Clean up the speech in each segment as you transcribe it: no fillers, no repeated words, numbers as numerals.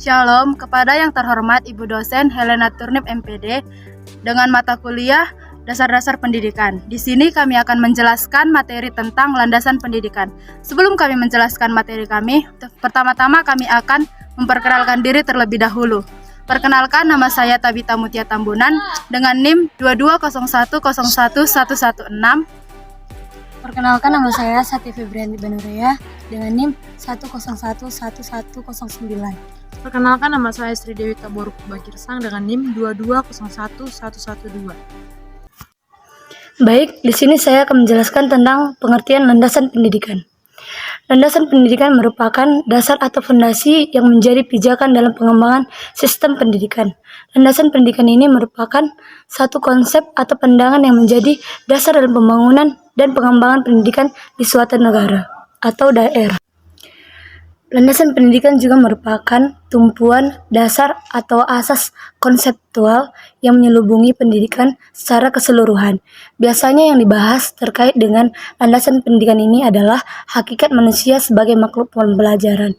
Shalom kepada yang terhormat Ibu dosen Helena Turnip MPD dengan mata kuliah Dasar-dasar Pendidikan. Di sini kami akan menjelaskan materi tentang landasan pendidikan. Sebelum kami menjelaskan materi kami, pertama-tama kami akan memperkenalkan diri terlebih dahulu. Perkenalkan, nama saya Tabita Mutia Tambunan dengan NIM 2201011116. Perkenalkan, nama saya Satya Febrianti Banurea dengan NIM 1011109. Perkenalkan, nama saya Sri Dewi Taboruk Bagirsang dengan NIM 2201112. Baik, di sini saya akan menjelaskan tentang pengertian landasan pendidikan. Landasan pendidikan merupakan dasar atau fondasi yang menjadi pijakan dalam pengembangan sistem pendidikan. Landasan pendidikan ini merupakan satu konsep atau pandangan yang menjadi dasar dalam pembangunan dan pengembangan pendidikan di suatu negara atau daerah. Landasan pendidikan juga merupakan tumpuan dasar atau asas konseptual yang menyelubungi pendidikan secara keseluruhan. Biasanya yang dibahas terkait dengan landasan pendidikan ini adalah hakikat manusia sebagai makhluk pembelajaran,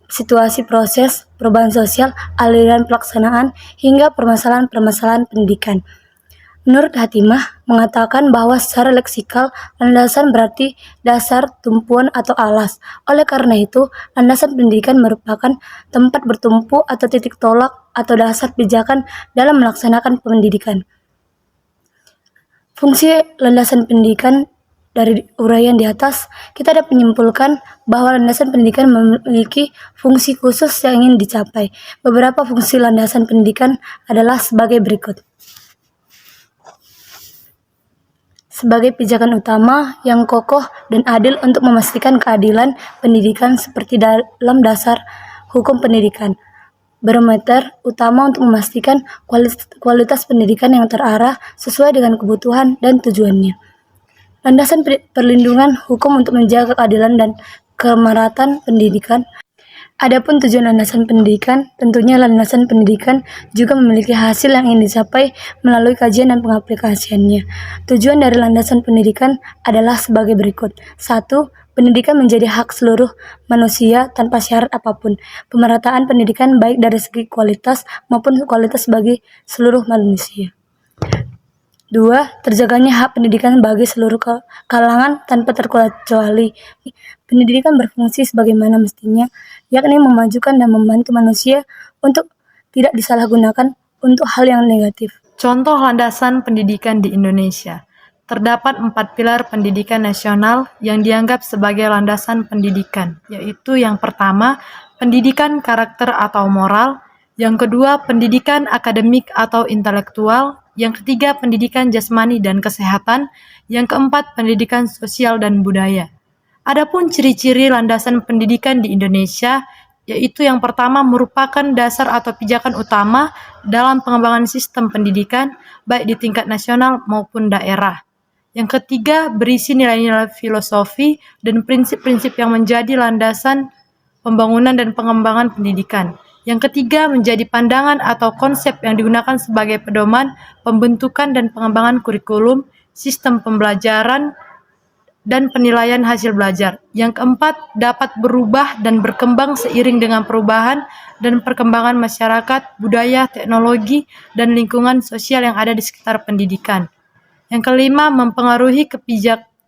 situasi proses, perubahan sosial, aliran pelaksanaan, hingga permasalahan-permasalahan pendidikan. Menurut Hatimah, mengatakan bahwa secara leksikal, landasan berarti dasar, tumpuan, atau alas. Oleh karena itu, landasan pendidikan merupakan tempat bertumpu atau titik tolak atau dasar pijakan dalam melaksanakan pendidikan. Fungsi landasan pendidikan dari uraian di atas, kita dapat menyimpulkan bahwa landasan pendidikan memiliki fungsi khusus yang ingin dicapai. Beberapa fungsi landasan pendidikan adalah sebagai berikut. Sebagai pijakan utama yang kokoh dan adil untuk memastikan keadilan pendidikan seperti dalam dasar hukum pendidikan. Barometer utama untuk memastikan kualitas pendidikan yang terarah sesuai dengan kebutuhan dan tujuannya. Landasan perlindungan hukum untuk menjaga keadilan dan kemeratan pendidikan. Adapun tujuan landasan pendidikan, tentunya landasan pendidikan juga memiliki hasil yang ingin dicapai melalui kajian dan pengaplikasiannya. Tujuan dari landasan pendidikan adalah sebagai berikut. 1. Pendidikan menjadi hak seluruh manusia tanpa syarat apapun. Pemerataan pendidikan baik dari segi kualitas maupun kualitas bagi seluruh manusia. 2. Terjaganya hak pendidikan bagi seluruh kalangan tanpa terkecuali. Pendidikan berfungsi sebagaimana mestinya, yakni memajukan dan membantu manusia untuk tidak disalahgunakan untuk hal yang negatif. Contoh landasan pendidikan di Indonesia. Terdapat 4 pilar pendidikan nasional yang dianggap sebagai landasan pendidikan, yaitu yang pertama, pendidikan karakter atau moral, yang kedua, pendidikan akademik atau intelektual, yang ketiga, pendidikan jasmani dan kesehatan, yang keempat, pendidikan sosial dan budaya. Adapun ciri-ciri landasan pendidikan di Indonesia, yaitu yang pertama merupakan dasar atau pijakan utama dalam pengembangan sistem pendidikan, baik di tingkat nasional maupun daerah. Yang ketiga, berisi nilai-nilai filosofi dan prinsip-prinsip yang menjadi landasan pembangunan dan pengembangan pendidikan. Yang ketiga, menjadi pandangan atau konsep yang digunakan sebagai pedoman pembentukan dan pengembangan kurikulum, sistem pembelajaran, dan penilaian hasil belajar. Yang keempat, dapat berubah dan berkembang seiring dengan perubahan dan perkembangan masyarakat, budaya, teknologi, dan lingkungan sosial yang ada di sekitar pendidikan. Yang kelima, mempengaruhi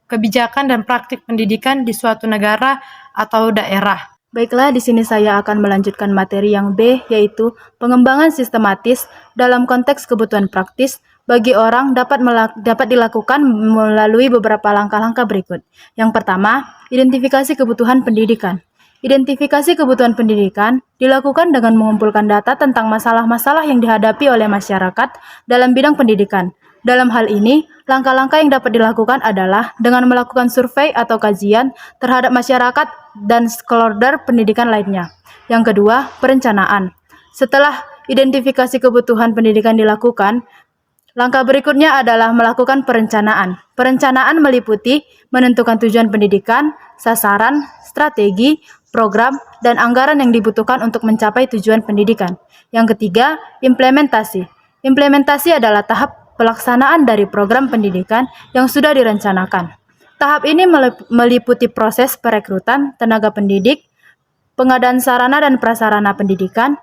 kebijakan dan praktik pendidikan di suatu negara atau daerah. Baiklah, di sini saya akan melanjutkan materi yang B, yaitu pengembangan sistematis dalam konteks kebutuhan praktis bagi orang dapat dilakukan melalui beberapa langkah-langkah berikut. Yang pertama, identifikasi kebutuhan pendidikan. Identifikasi kebutuhan pendidikan dilakukan dengan mengumpulkan data tentang masalah-masalah yang dihadapi oleh masyarakat dalam bidang pendidikan. Dalam hal ini, langkah-langkah yang dapat dilakukan adalah dengan melakukan survei atau kajian terhadap masyarakat dan stakeholder pendidikan lainnya. Yang kedua, perencanaan. Setelah identifikasi kebutuhan pendidikan dilakukan, langkah berikutnya adalah melakukan perencanaan. Perencanaan meliputi menentukan tujuan pendidikan, sasaran, strategi, program, dan anggaran yang dibutuhkan untuk mencapai tujuan pendidikan. Yang ketiga, implementasi. Implementasi adalah tahap pelaksanaan dari program pendidikan yang sudah direncanakan. Tahap ini meliputi proses perekrutan tenaga pendidik, pengadaan sarana dan prasarana pendidikan,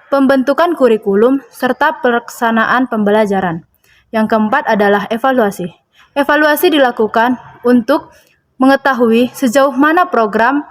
pembentukan kurikulum, serta pelaksanaan pembelajaran. Yang keempat adalah evaluasi. Evaluasi dilakukan untuk mengetahui sejauh mana program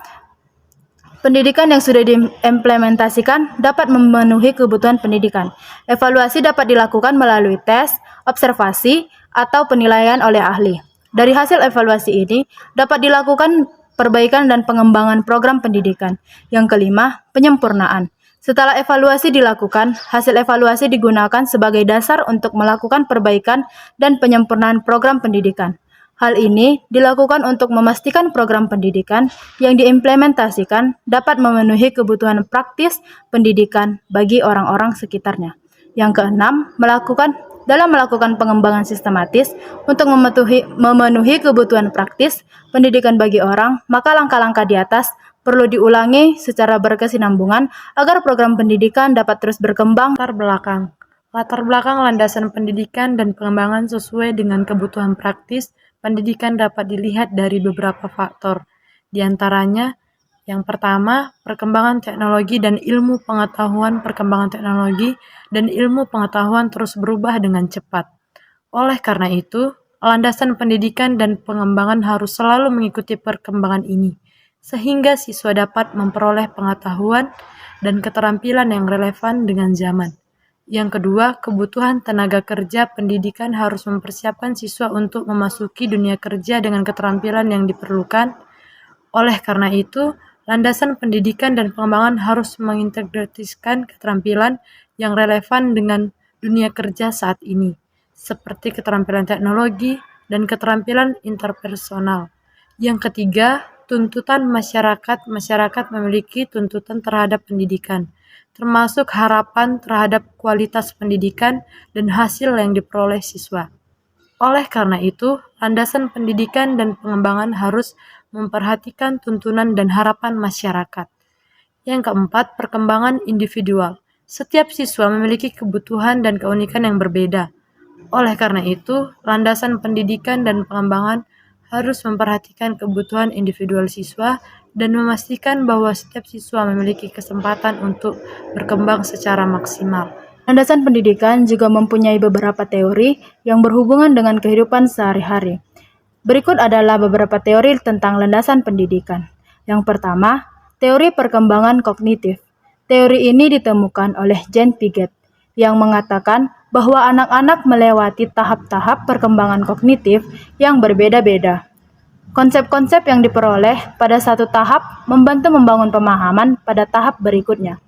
pendidikan yang sudah diimplementasikan dapat memenuhi kebutuhan pendidikan. Evaluasi dapat dilakukan melalui tes, observasi, atau penilaian oleh ahli. Dari hasil evaluasi ini dapat dilakukan perbaikan dan pengembangan program pendidikan. Yang kelima, penyempurnaan. Setelah evaluasi dilakukan, hasil evaluasi digunakan sebagai dasar untuk melakukan perbaikan dan penyempurnaan program pendidikan. Hal ini dilakukan untuk memastikan program pendidikan yang diimplementasikan dapat memenuhi kebutuhan praktis pendidikan bagi orang-orang sekitarnya. Yang keenam, melakukan pengembangan sistematis untuk memenuhi kebutuhan praktis pendidikan bagi orang, maka langkah-langkah di atas perlu diulangi secara berkesinambungan agar program pendidikan dapat terus berkembang. Latar belakang landasan pendidikan dan pengembangan sesuai dengan kebutuhan praktis pendidikan dapat dilihat dari beberapa faktor. Di antaranya, yang pertama, perkembangan teknologi dan ilmu pengetahuan. Perkembangan teknologi dan ilmu pengetahuan terus berubah dengan cepat. Oleh karena itu, landasan pendidikan dan pengembangan harus selalu mengikuti perkembangan ini, sehingga siswa dapat memperoleh pengetahuan dan keterampilan yang relevan dengan zaman. Yang kedua, kebutuhan tenaga kerja pendidikan harus mempersiapkan siswa untuk memasuki dunia kerja dengan keterampilan yang diperlukan. Oleh karena itu, landasan pendidikan dan pengembangan harus mengintegrasikan keterampilan yang relevan dengan dunia kerja saat ini, seperti keterampilan teknologi dan keterampilan interpersonal. Yang ketiga, tuntutan masyarakat. Masyarakat memiliki tuntutan terhadap pendidikan, termasuk harapan terhadap kualitas pendidikan dan hasil yang diperoleh siswa. Oleh karena itu, landasan pendidikan dan pengembangan harus memperhatikan tuntunan dan harapan masyarakat. Yang keempat, perkembangan individual. Setiap siswa memiliki kebutuhan dan keunikan yang berbeda. Oleh karena itu, landasan pendidikan dan pengembangan harus memperhatikan kebutuhan individual siswa dan memastikan bahwa setiap siswa memiliki kesempatan untuk berkembang secara maksimal. Landasan pendidikan juga mempunyai beberapa teori yang berhubungan dengan kehidupan sehari-hari. Berikut adalah beberapa teori tentang landasan pendidikan. Yang pertama, teori perkembangan kognitif. Teori ini ditemukan oleh Jean Piaget yang mengatakan bahwa anak-anak melewati tahap-tahap perkembangan kognitif yang berbeda-beda. Konsep-konsep yang diperoleh pada satu tahap membantu membangun pemahaman pada tahap berikutnya.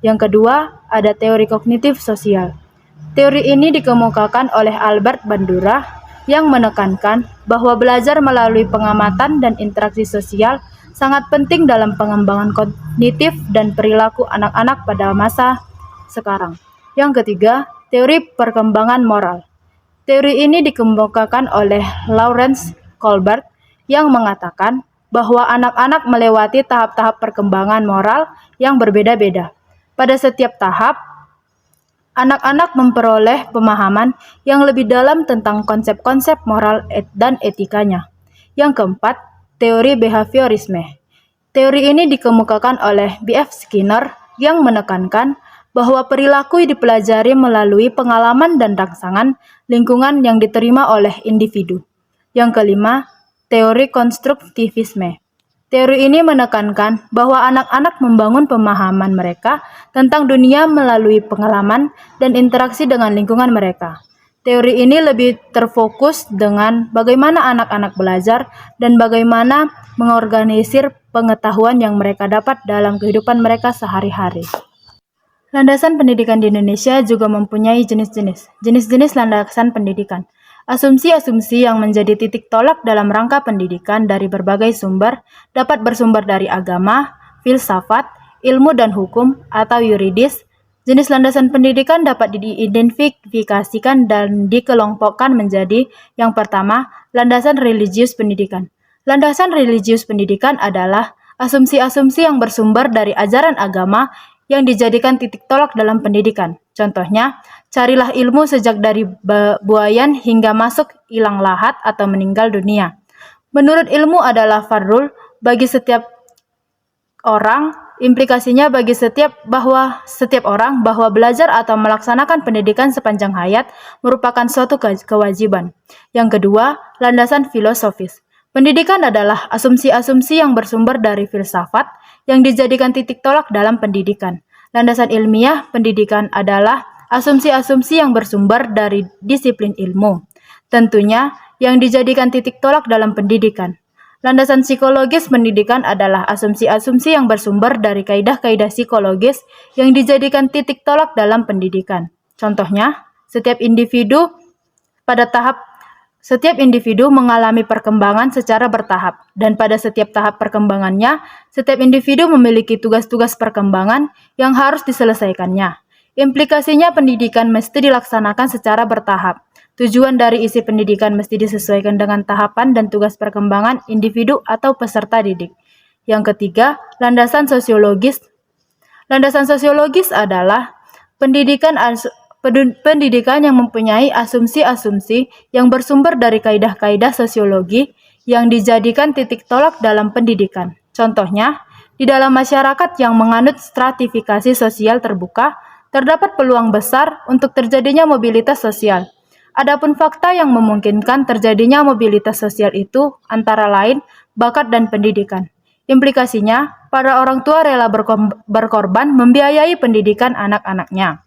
Yang kedua, ada teori kognitif sosial. Teori ini dikemukakan oleh Albert Bandura yang menekankan bahwa belajar melalui pengamatan dan interaksi sosial sangat penting dalam pengembangan kognitif dan perilaku anak-anak pada masa sekarang. Yang ketiga, teori perkembangan moral. Teori ini dikemukakan oleh Lawrence Colbert yang mengatakan bahwa anak-anak melewati tahap-tahap perkembangan moral yang berbeda-beda. Pada setiap tahap, anak-anak memperoleh pemahaman yang lebih dalam tentang konsep-konsep moral dan etikanya. Yang keempat, teori behaviorisme. Teori ini dikemukakan oleh B.F. Skinner yang menekankan bahwa perilaku dipelajari melalui pengalaman dan rangsangan lingkungan yang diterima oleh individu. Yang kelima, teori konstruktivisme. Teori ini menekankan bahwa anak-anak membangun pemahaman mereka tentang dunia melalui pengalaman dan interaksi dengan lingkungan mereka. Teori ini lebih terfokus dengan bagaimana anak-anak belajar dan bagaimana mengorganisir pengetahuan yang mereka dapat dalam kehidupan mereka sehari-hari. Landasan pendidikan di Indonesia juga mempunyai jenis-jenis landasan pendidikan. Asumsi-asumsi yang menjadi titik tolak dalam rangka pendidikan dari berbagai sumber dapat bersumber dari agama, filsafat, ilmu dan hukum, atau yuridis. Jenis landasan pendidikan dapat diidentifikasikan dan dikelompokkan menjadi yang pertama, landasan religius pendidikan. Landasan religius pendidikan adalah asumsi-asumsi yang bersumber dari ajaran agama yang dijadikan titik tolak dalam pendidikan. Contohnya, carilah ilmu sejak dari buayan hingga masuk hilang lahat atau meninggal dunia. Menurut ilmu adalah fardul bagi setiap orang, implikasinya bagi setiap orang bahwa belajar atau melaksanakan pendidikan sepanjang hayat merupakan suatu kewajiban. Yang kedua, landasan filosofis. Pendidikan adalah asumsi-asumsi yang bersumber dari filsafat yang dijadikan titik tolak dalam pendidikan. Landasan ilmiah pendidikan adalah asumsi-asumsi yang bersumber dari disiplin ilmu. Tentunya yang dijadikan titik tolak dalam pendidikan. Landasan psikologis pendidikan adalah asumsi-asumsi yang bersumber dari kaidah-kaidah psikologis yang dijadikan titik tolak dalam pendidikan. Contohnya, setiap individu mengalami perkembangan secara bertahap, dan pada setiap tahap perkembangannya, setiap individu memiliki tugas-tugas perkembangan yang harus diselesaikannya. Implikasinya pendidikan mesti dilaksanakan secara bertahap. Tujuan dari isi pendidikan mesti disesuaikan dengan tahapan dan tugas perkembangan individu atau peserta didik. Yang ketiga, landasan sosiologis. Landasan sosiologis adalah pendidikan yang mempunyai asumsi-asumsi yang bersumber dari kaidah-kaidah sosiologi yang dijadikan titik tolak dalam pendidikan. Contohnya, di dalam masyarakat yang menganut stratifikasi sosial terbuka, terdapat peluang besar untuk terjadinya mobilitas sosial. Adapun fakta yang memungkinkan terjadinya mobilitas sosial itu antara lain bakat dan pendidikan. Implikasinya, para orang tua rela berkorban membiayai pendidikan anak-anaknya.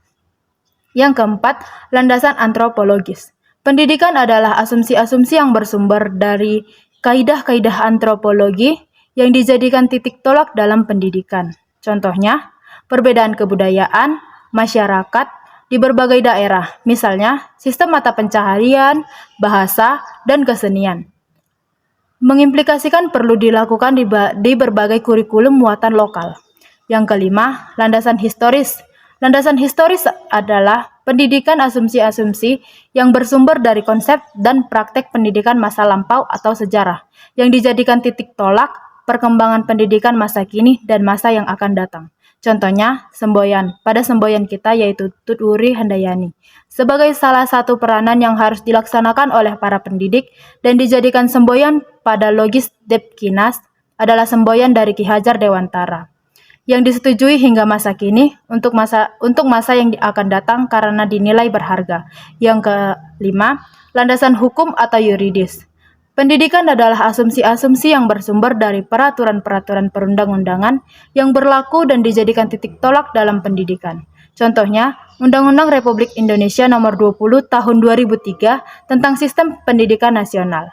Yang keempat, landasan antropologis. Pendidikan adalah asumsi-asumsi yang bersumber dari kaidah-kaidah antropologi yang dijadikan titik tolak dalam pendidikan. Contohnya, perbedaan kebudayaan, masyarakat, di berbagai daerah, misalnya sistem mata pencaharian, bahasa, dan kesenian. Mengimplikasikan perlu dilakukan di berbagai kurikulum muatan lokal. Yang kelima, landasan historis. Landasan historis adalah pendidikan asumsi-asumsi yang bersumber dari konsep dan praktek pendidikan masa lampau atau sejarah, yang dijadikan titik tolak perkembangan pendidikan masa kini dan masa yang akan datang. Contohnya, semboyan. Pada semboyan kita yaitu Tut Wuri Handayani. Sebagai salah satu peranan yang harus dilaksanakan oleh para pendidik dan dijadikan semboyan pada Logis Depkinas adalah semboyan dari Ki Hajar Dewantara yang disetujui hingga masa kini untuk masa yang akan datang karena dinilai berharga. Yang kelima, landasan hukum atau yuridis. Pendidikan adalah asumsi-asumsi yang bersumber dari peraturan-peraturan perundang-undangan yang berlaku dan dijadikan titik tolak dalam pendidikan. Contohnya, Undang-Undang Republik Indonesia Nomor 20 Tahun 2003 tentang Sistem Pendidikan Nasional.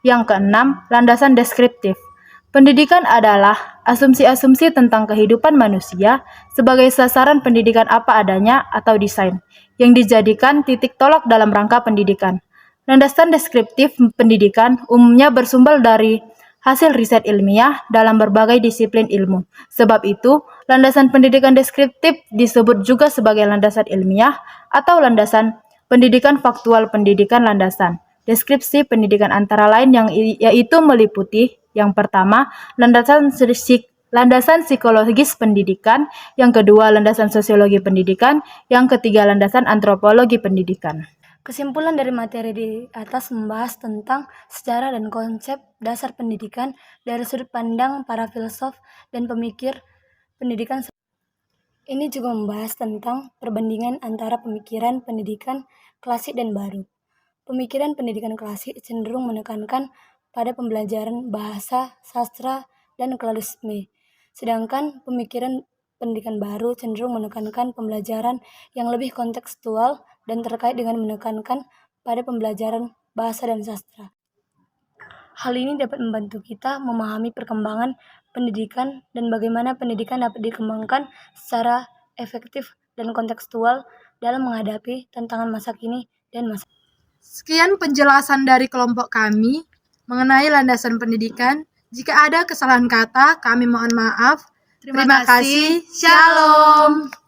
Yang keenam, landasan deskriptif. Pendidikan adalah asumsi-asumsi tentang kehidupan manusia sebagai sasaran pendidikan apa adanya atau desain yang dijadikan titik tolak dalam rangka pendidikan. Landasan deskriptif pendidikan umumnya bersumber dari hasil riset ilmiah dalam berbagai disiplin ilmu. Sebab itu, landasan pendidikan deskriptif disebut juga sebagai landasan ilmiah atau landasan pendidikan faktual pendidikan landasan. Deskripsi pendidikan antara lain yaitu meliputi yang pertama, landasan psikologis pendidikan, yang kedua landasan sosiologi pendidikan, yang ketiga landasan antropologi pendidikan. Kesimpulan dari materi di atas membahas tentang sejarah dan konsep dasar pendidikan dari sudut pandang para filsuf dan pemikir pendidikan. Ini juga membahas tentang perbandingan antara pemikiran pendidikan klasik dan baru. Pemikiran pendidikan klasik cenderung menekankan pada pembelajaran bahasa, sastra, dan klasisme. Sedangkan pemikiran pendidikan baru cenderung menekankan pembelajaran yang lebih kontekstual dan terkait dengan menekankan pada pembelajaran bahasa dan sastra. Hal ini dapat membantu kita memahami perkembangan pendidikan dan bagaimana pendidikan dapat dikembangkan secara efektif dan kontekstual dalam menghadapi tantangan masa kini dan masa. Sekian penjelasan dari kelompok kami mengenai landasan pendidikan. Jika ada kesalahan kata, kami mohon maaf. Terima kasih. Shalom.